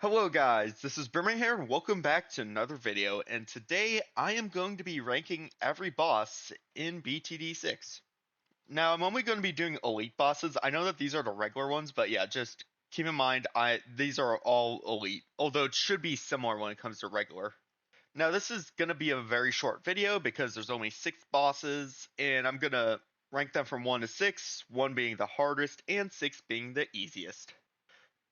Hello guys, this is Birmingham here and welcome back to another video, and today I am going to be ranking every boss in BTD6. Now I'm only going to be doing elite bosses. I know that these are the regular ones, but yeah, just keep in mind these are all elite, although it should be similar when it comes to regular. Now this is going to be a very short video because there's only 6 bosses, and I'm going to rank them from 1 to 6, 1 being the hardest and 6 being the easiest.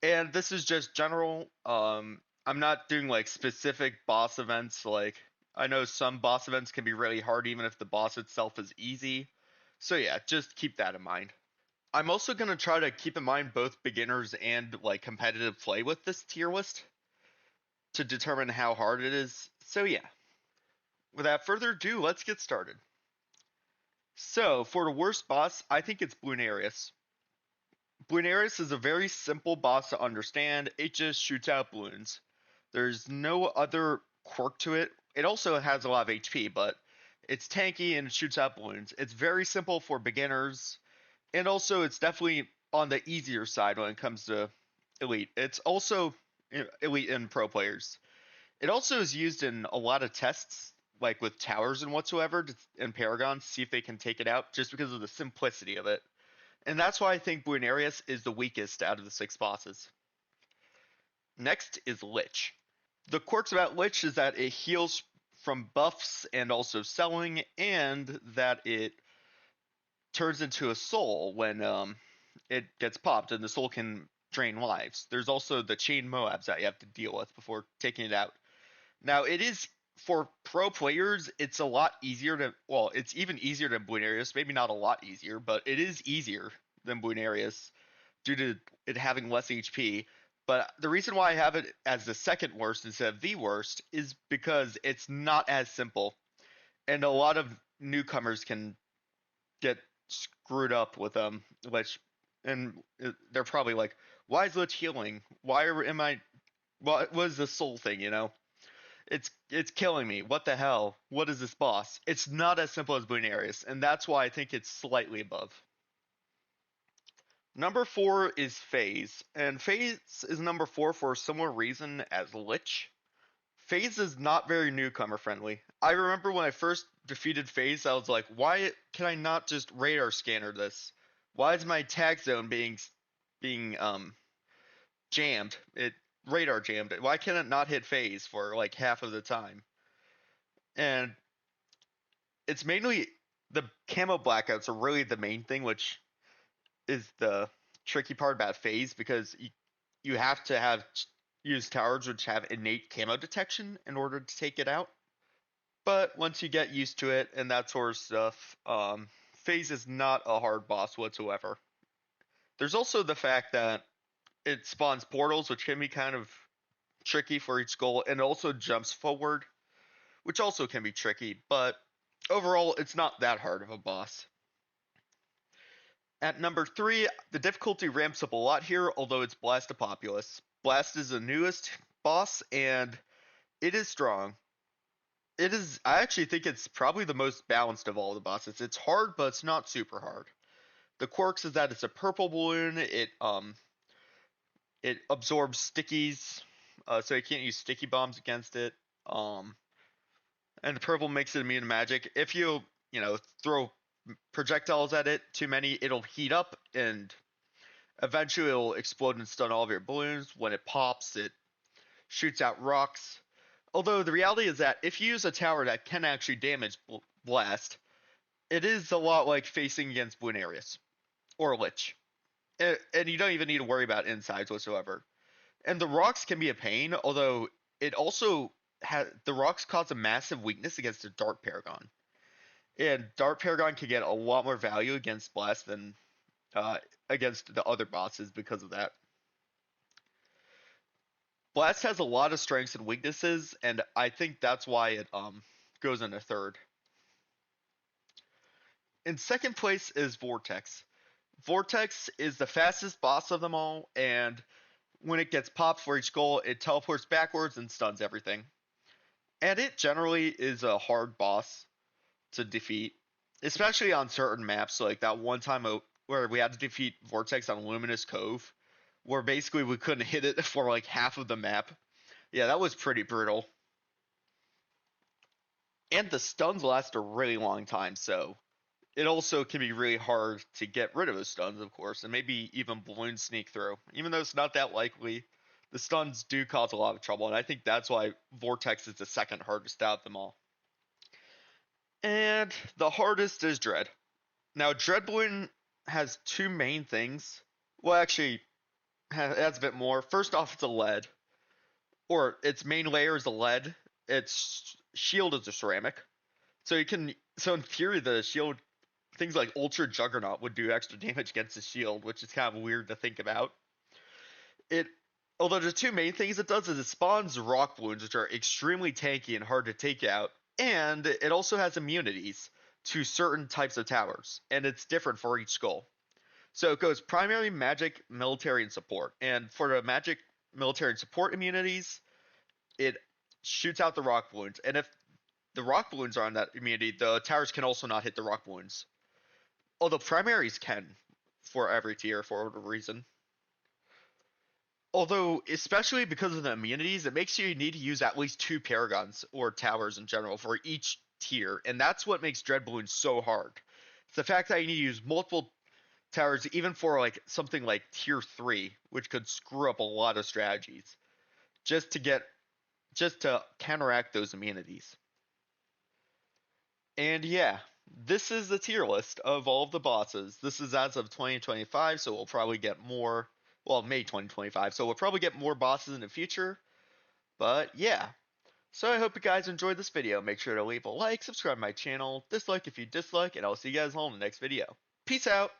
And this is just general. I'm not doing like specific boss events. Like I know some boss events can be really hard even if the boss itself is easy. So yeah, just keep that in mind. I'm also going to try to keep in mind both beginners and like competitive play with this tier list to determine how hard it is. So yeah, without further ado, let's get started. So for the worst boss, I think it's Bloonarius. Bloonarius is a very simple boss to understand. It just shoots out balloons. There's no other quirk to it. It also has a lot of HP, but it's tanky and it shoots out balloons. It's very simple for beginners, and also it's definitely on the easier side when it comes to elite. It's also elite and pro players. It also is used in a lot of tests, like with towers and whatsoever, and Paragons, to see if they can take it out, just because of the simplicity of it. And that's why I think Buenarius is the weakest out of the 6 bosses. Next is Lich. The quirks about Lich is that it heals from buffs and also selling, and that it turns into a soul when it gets popped, and the soul can drain lives. There's also the chain Moabs that you have to deal with before taking it out. Now, it is for pro players, it's a lot easier to, well, it's even easier than Buenarius. Maybe not a lot easier, but it is easier than Buenarius due to it having less HP. But the reason why I have it as the second worst instead of the worst is because it's not as simple. And a lot of newcomers can get screwed up with Lich. And they're probably like, why is Lich healing? Am I. What was the soul thing, you know? It's killing me. What the hell? What is this boss? It's not as simple as Bloonarius, and that's why I think it's slightly above. Number 4 is FaZe, and FaZe is number 4 for a similar reason as Lich. FaZe is not very newcomer friendly. I remember when I first defeated FaZe, I was like, why can I not just radar scanner this? Why is my attack zone being jammed? It radar jammed it. Why can it not hit FaZe for like half of the time? And it's mainly the camo blackouts are really the main thing, which is the tricky part about FaZe because you have to have use towers which have innate camo detection in order to take it out. But once you get used to it and that sort of stuff, FaZe is not a hard boss whatsoever. There's also the fact that it spawns portals, which can be kind of tricky for each goal, and it also jumps forward, which also can be tricky, but overall, it's not that hard of a boss. At number 3, the difficulty ramps up a lot here, although it's Blastopopulus. Blast is the newest boss, and it is strong. I actually think it's probably the most balanced of all the bosses. It's hard, but it's not super hard. The quirks is that it's a purple balloon, it absorbs stickies, so you can't use sticky bombs against it. And the purple makes it immune to magic. If you throw projectiles at it, too many, it'll heat up and eventually it'll explode and stun all of your balloons. When it pops, it shoots out rocks. Although the reality is that if you use a tower that can actually damage Blast, it is a lot like facing against Bloonarius or Lich. And you don't even need to worry about insides whatsoever. And the rocks can be a pain, although it also the rocks cause a massive weakness against the Dart Paragon. And Dart Paragon can get a lot more value against Blast than against the other bosses because of that. Blast has a lot of strengths and weaknesses, and I think that's why it goes into third. In second place is Vortex. Vortex is the fastest boss of them all, and when it gets popped for each goal, it teleports backwards and stuns everything. And it generally is a hard boss to defeat, especially on certain maps, like that one time where we had to defeat Vortex on Luminous Cove, where basically we couldn't hit it for like half of the map. Yeah, that was pretty brutal. And the stuns last a really long time, so it also can be really hard to get rid of the stuns, of course, and maybe even balloon sneak through. Even though it's not that likely, the stuns do cause a lot of trouble, and I think that's why Vortex is the second hardest out of them all. And the hardest is Dread. Now, Dread Balloon has two main things. Well, actually, it has a bit more. First off, it's a lead, or its main layer is a lead. Its shield is a ceramic. So in theory, the shield, things like Ultra Juggernaut would do extra damage against the shield, which is kind of weird to think about. It, although the two main things it does is it spawns rock balloons, which are extremely tanky and hard to take out, and it also has immunities to certain types of towers, and it's different for each skull. So it goes primary, magic, military, and support. And for the magic, military, and support immunities, it shoots out the rock balloons. And if the rock balloons are on that immunity, the towers can also not hit the rock balloons. Although primaries can for every tier for whatever reason. Although, especially because of the immunities, it makes you need to use at least two paragons or towers in general for each tier, and that's what makes Dread Balloons so hard. It's the fact that you need to use multiple towers, even for like something like tier 3, which could screw up a lot of strategies, just to get just to counteract those immunities. And yeah, this is the tier list of all of the bosses. This is as of 2025, so we'll probably get more. Well, May 2025, so we'll probably get more bosses in the future. But yeah, so I hope you guys enjoyed this video. Make sure to leave a like, subscribe to my channel, dislike if you dislike, and I'll see you guys all in the next video. Peace out!